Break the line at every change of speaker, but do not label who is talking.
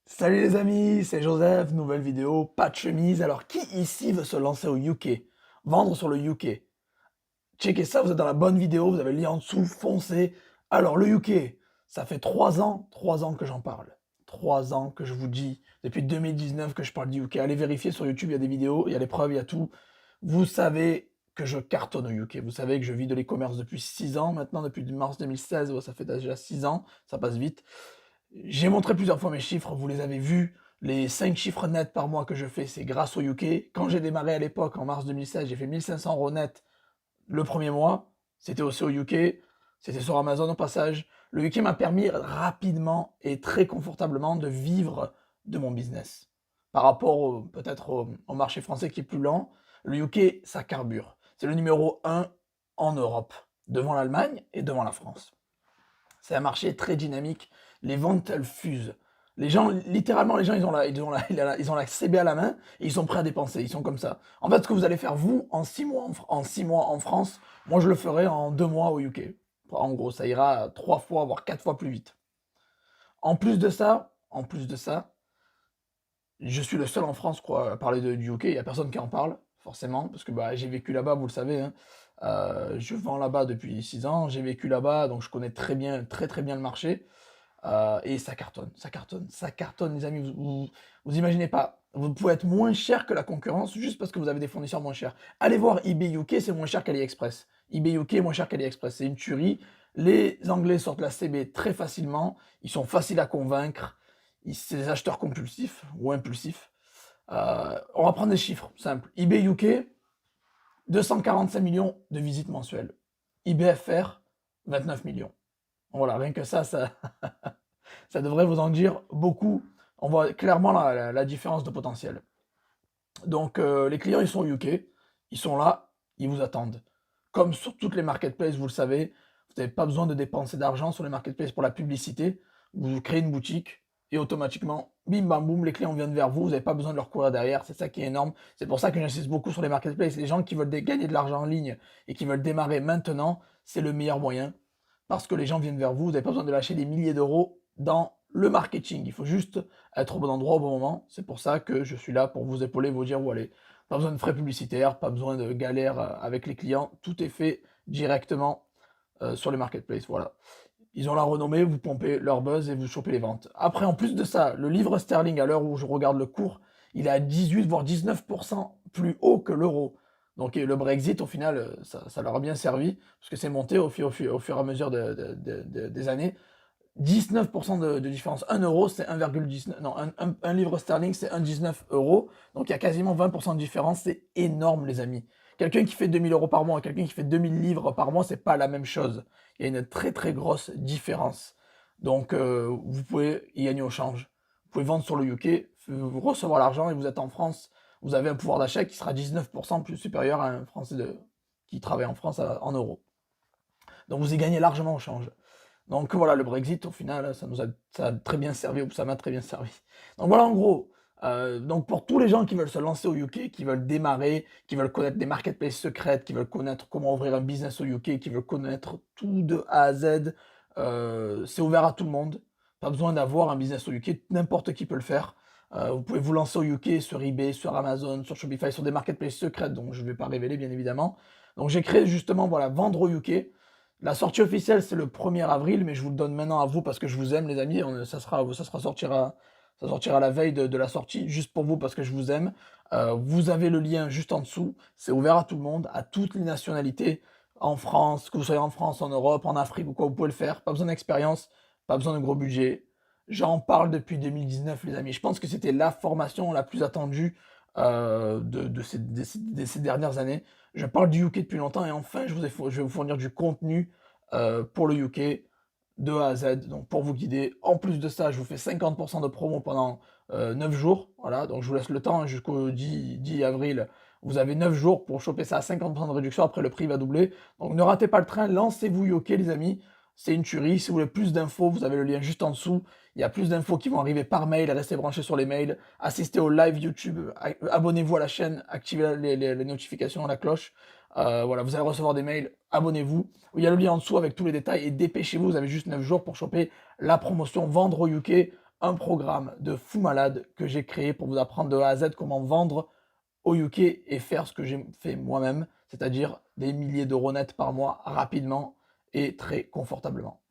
Salut les amis, c'est Joseph, nouvelle vidéo, pas de chemise. Alors qui ici veut se lancer au UK? Vendre sur le UK? Checkez ça, vous êtes dans la bonne vidéo, vous avez le lien en dessous, foncez. Alors le UK, ça fait 3 ans que j'en parle. 3 ans que je vous dis, depuis 2019 que je parle du UK. Allez vérifier sur YouTube, il y a des vidéos, il y a les preuves, il y a tout. Vous savez que je cartonne au UK. Vous savez que je vis de l'e-commerce depuis 6 ans maintenant, depuis mars 2016, ouais, ça fait déjà 6 ans, ça passe vite. J'ai montré plusieurs fois mes chiffres, vous les avez vus. Les 5 chiffres nets par mois que je fais, c'est grâce au UK. Quand j'ai démarré à l'époque, en mars 2016, j'ai fait 1500 € net le premier mois. C'était aussi au UK. C'était sur Amazon au passage. Le UK m'a permis rapidement et très confortablement de vivre de mon business. Par rapport peut-être au marché français qui est plus lent, le UK, ça carbure. C'est le numéro 1 en Europe, devant l'Allemagne et devant la France. C'est un marché très dynamique. Les ventes, elles fusent. Les gens, littéralement, les gens, ils ont la CB à la main et ils sont prêts à dépenser. Ils sont comme ça. En fait, ce que vous allez faire, vous, en 6 mois, en 6 mois en France, moi, je le ferai en 2 mois au UK. En gros, ça ira 3 fois, voire 4 fois plus vite. En plus de ça, je suis le seul en France, quoi, à parler du UK. Il n'y a personne qui en parle, forcément, parce que bah, j'ai vécu là-bas, vous le savez, hein. Je vends là-bas depuis 6 ans. J'ai vécu là-bas, donc je connais très bien, très très bien le marché. Et ça cartonne, ça cartonne, ça cartonne, les amis. Vous imaginez pas. Vous pouvez être moins cher que la concurrence juste parce que vous avez des fournisseurs moins chers. Allez voir eBay UK, c'est moins cher qu'AliExpress. eBay UK est moins cher qu'AliExpress. C'est une tuerie. Les Anglais sortent la CB très facilement. Ils sont faciles à convaincre. C'est des acheteurs compulsifs ou impulsifs. On va prendre des chiffres simples. eBay UK, 245 millions de visites mensuelles. eBay FR, 29 millions. Voilà, rien que ça, ça devrait vous en dire beaucoup. On voit clairement la différence de potentiel. Donc les clients, ils sont au UK, ils sont là, ils vous attendent. Comme sur toutes les marketplaces, vous le savez, vous n'avez pas besoin de dépenser d'argent sur les marketplaces pour la publicité. Vous créez une boutique et automatiquement, bim bam boum, les clients viennent vers vous, vous n'avez pas besoin de leur courir derrière, c'est ça qui est énorme. C'est pour ça que j'insiste beaucoup sur les marketplaces. Les gens qui veulent gagner de l'argent en ligne et qui veulent démarrer maintenant, c'est le meilleur moyen parce que les gens viennent vers vous, vous n'avez pas besoin de lâcher des milliers d'euros dans le marketing. Il faut juste être au bon endroit au bon moment. C'est pour ça que je suis là pour vous épauler, vous dire où aller. Pas besoin de frais publicitaires, pas besoin de galères avec les clients. Tout est fait directement sur les marketplaces. Voilà. Ils ont la renommée, vous pompez leur buzz et vous chopez les ventes. Après, en plus de ça, le livre sterling, à l'heure où je regarde le cours, il est à 18 voire 19% plus haut que l'euro. Donc le Brexit, au final, ça leur a bien servi, parce que c'est monté au fur et à mesure des années. 19% de différence. 1 euro, c'est 1,19. Non, un livre sterling, c'est 1,19 euros. Donc il y a quasiment 20% de différence. C'est énorme, les amis. Quelqu'un qui fait 2 000 € par mois et quelqu'un qui fait 2 000 livres par mois, c'est pas la même chose. Il y a une très très grosse différence. Donc vous pouvez y gagner au change. Vous pouvez vendre sur le UK, vous recevoir l'argent et vous êtes en France. Vous avez un pouvoir d'achat qui sera 19% plus supérieur à un Français qui travaille en France en euros. Donc vous y gagnez largement au change. Donc voilà, le Brexit, au final, ça a très bien servi, ou ça m'a très bien servi. Donc voilà, en gros, donc pour tous les gens qui veulent se lancer au UK, qui veulent démarrer, qui veulent connaître des marketplaces secrètes, qui veulent connaître comment ouvrir un business au UK, qui veulent connaître tout de A à Z, c'est ouvert à tout le monde. Pas besoin d'avoir un business au UK, n'importe qui peut le faire. Vous pouvez vous lancer au UK sur eBay, sur Amazon, sur Shopify, sur des marketplaces secrètes, dont je ne vais pas révéler bien évidemment. Donc j'ai créé justement, voilà, vendre au UK. La sortie officielle, c'est le 1er avril, mais je vous le donne maintenant à vous parce que je vous aime, les amis. Ça sortira la veille de la sortie, juste pour vous parce que je vous aime. Vous avez le lien juste en dessous. C'est ouvert à tout le monde, à toutes les nationalités, en France, que vous soyez en France, en Europe, en Afrique ou quoi, vous pouvez le faire. Pas besoin d'expérience, pas besoin de gros budget. J'en parle depuis 2019, les amis. Je pense que c'était la formation la plus attendue de ces dernières années. Je parle du UK depuis longtemps et enfin, je vais vous fournir du contenu pour le UK de A à Z, donc pour vous guider. En plus de ça, je vous fais 50% de promo pendant 9 jours. Voilà, donc je vous laisse le temps hein, jusqu'au 10 avril. Vous avez 9 jours pour choper ça à 50% de réduction. Après, le prix va doubler. Donc ne ratez pas le train. Lancez-vous UK, les amis. C'est une tuerie. Si vous voulez plus d'infos, vous avez le lien juste en dessous. Il y a plus d'infos qui vont arriver par mail. Restez branchés sur les mails. Assistez au live YouTube. Abonnez-vous à la chaîne. Activez les notifications, la cloche. Voilà, vous allez recevoir des mails. Abonnez-vous. Il y a le lien en dessous avec tous les détails. Et dépêchez-vous. Vous avez juste 9 jours pour choper la promotion Vendre au UK un programme de fou malade que j'ai créé pour vous apprendre de A à Z comment vendre au UK et faire ce que j'ai fait moi-même, c'est-à-dire des milliers d'euros nets par mois rapidement et très confortablement.